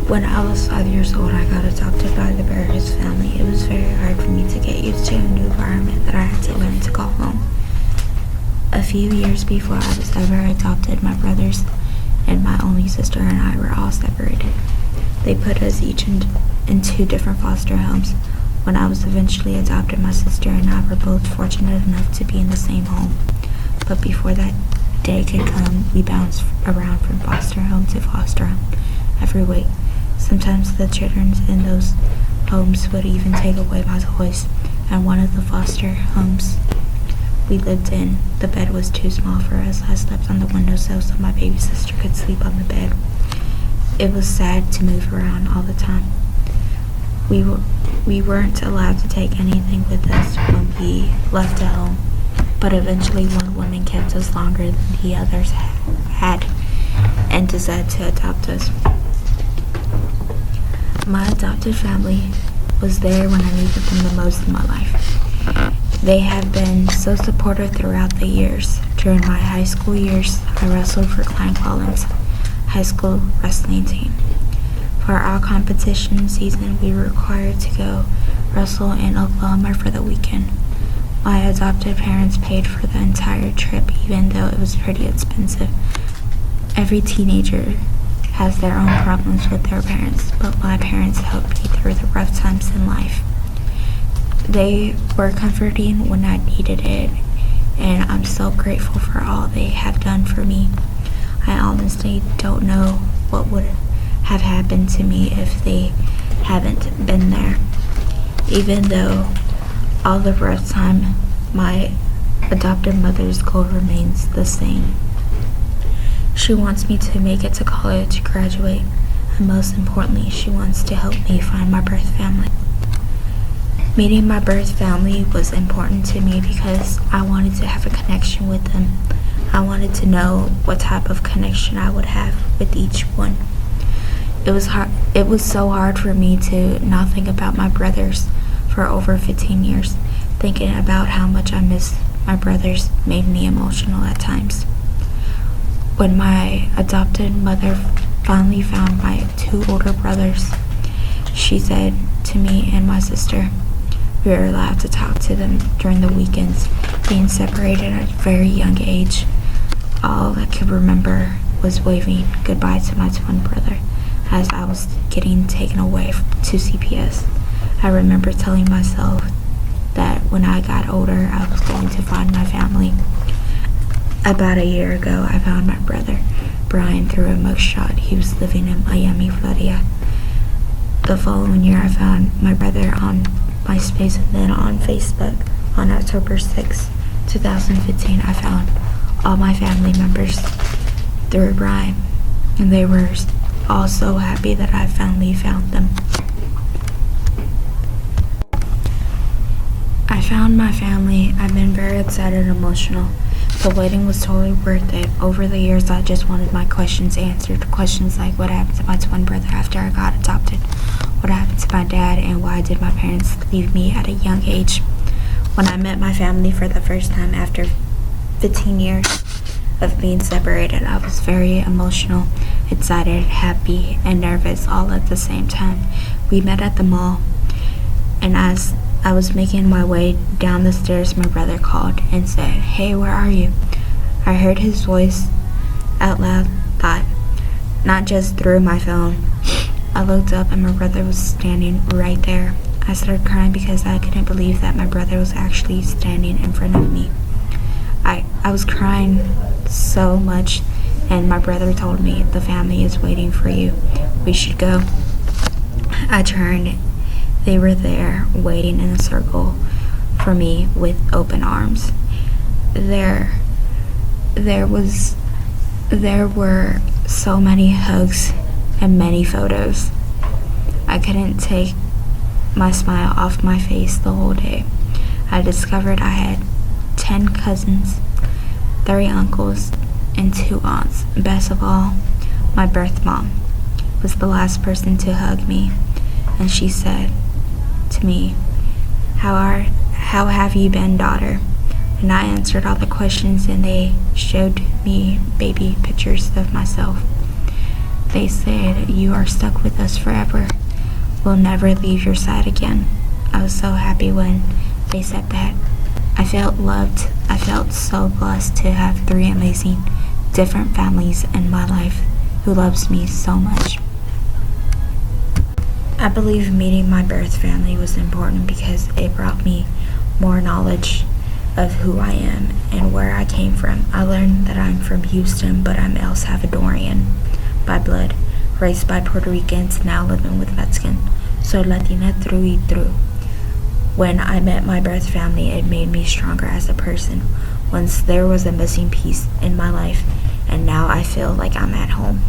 When I was 5 years old, I got adopted by the Berrios family. It was very hard for me to get used to a new environment that I had to learn to call home. A few years before I was ever adopted, my brothers and my only sister and I were all separated. They put us each in two different foster homes. When I was eventually adopted, my sister and I were both fortunate enough to be in the same home. But before that day could come, we bounced around from foster home to foster home every week. Sometimes the children in those homes would even take away my toys. And one of the foster homes we lived in, the bed was too small for us. I slept on the windowsill so my baby sister could sleep on the bed. It was sad to move around all the time. We weren't allowed to take anything with us when we left the home, but eventually one woman kept us longer than the others had and decided to adopt us. My adopted family was there when I needed them the most in my life. They have been so supportive throughout the years. During my high school years, I wrestled for Klein Collins high school wrestling team. For our competition season, we were required to go wrestle in Oklahoma for the weekend. My adopted parents paid for the entire trip, even though it was pretty expensive. Every teenager has their own problems with their parents, but my parents helped me through the rough times in life. They were comforting when I needed it, and I'm so grateful for all they have done for me. I honestly don't know what would have happened to me if they haven't been there. Even though all the rough time, my adopted mother's goal remains the same. She wants me to make it to college, graduate, and most importantly, she wants to help me find my birth family. Meeting my birth family was important to me because I wanted to have a connection with them. I wanted to know what type of connection I would have with each one. It was so hard for me to not think about my brothers for over 15 years. Thinking about how much I miss my brothers made me emotional at times. When my adopted mother finally found my two older brothers, she said to me and my sister, we were allowed to talk to them during the weekends. Being separated at a very young age, all I could remember was waving goodbye to my twin brother as I was getting taken away to CPS. I remember telling myself that when I got older, I was going to find my family. About a year ago, I found my brother, Brian, through a mugshot. He was living in Miami, Florida. The following year, I found my brother on MySpace and then on Facebook. On October 6, 2015, I found all my family members through Brian, and they were all so happy that I finally found them. I found my family. I've been very excited and emotional. The waiting was totally worth it. Over the years, I just wanted my questions answered. Questions like what happened to my twin brother after I got adopted? What happened to my dad? And why did my parents leave me at a young age? When I met my family for the first time after 15 years of being separated, I was very emotional, excited, happy, and nervous all at the same time. We met at the mall, and as I was making my way down the stairs, my brother called and said, "Hey, where are you?" I heard his voice out loud, not just through my phone. I looked up and my brother was standing right there. I started crying because I couldn't believe that my brother was actually standing in front of me. I was crying so much, and my brother told me, "The family is waiting for you. We should go." I turned. They were there, waiting in a circle for me with open arms. There were so many hugs and many photos. I couldn't take my smile off my face the whole day. I discovered I had 10 cousins, 3 uncles, and 2 aunts. Best of all, my birth mom was the last person to hug me, and she said to me, how have you been, daughter?" And I answered all the questions, and they showed me baby pictures of myself. They said, "You are stuck with us forever. We'll never leave your side again." I was so happy when they said that. I felt loved. I felt so blessed to have 3 amazing, different families in my life who loves me so much. I believe meeting my birth family was important because it brought me more knowledge of who I am and where I came from. I learned that I'm from Houston, but I'm El Salvadorian by blood, raised by Puerto Ricans, now living with Mexican. So Latina through y through. When I met my birth family, it made me stronger as a person. Once there was a missing piece in my life, and now I feel like I'm at home.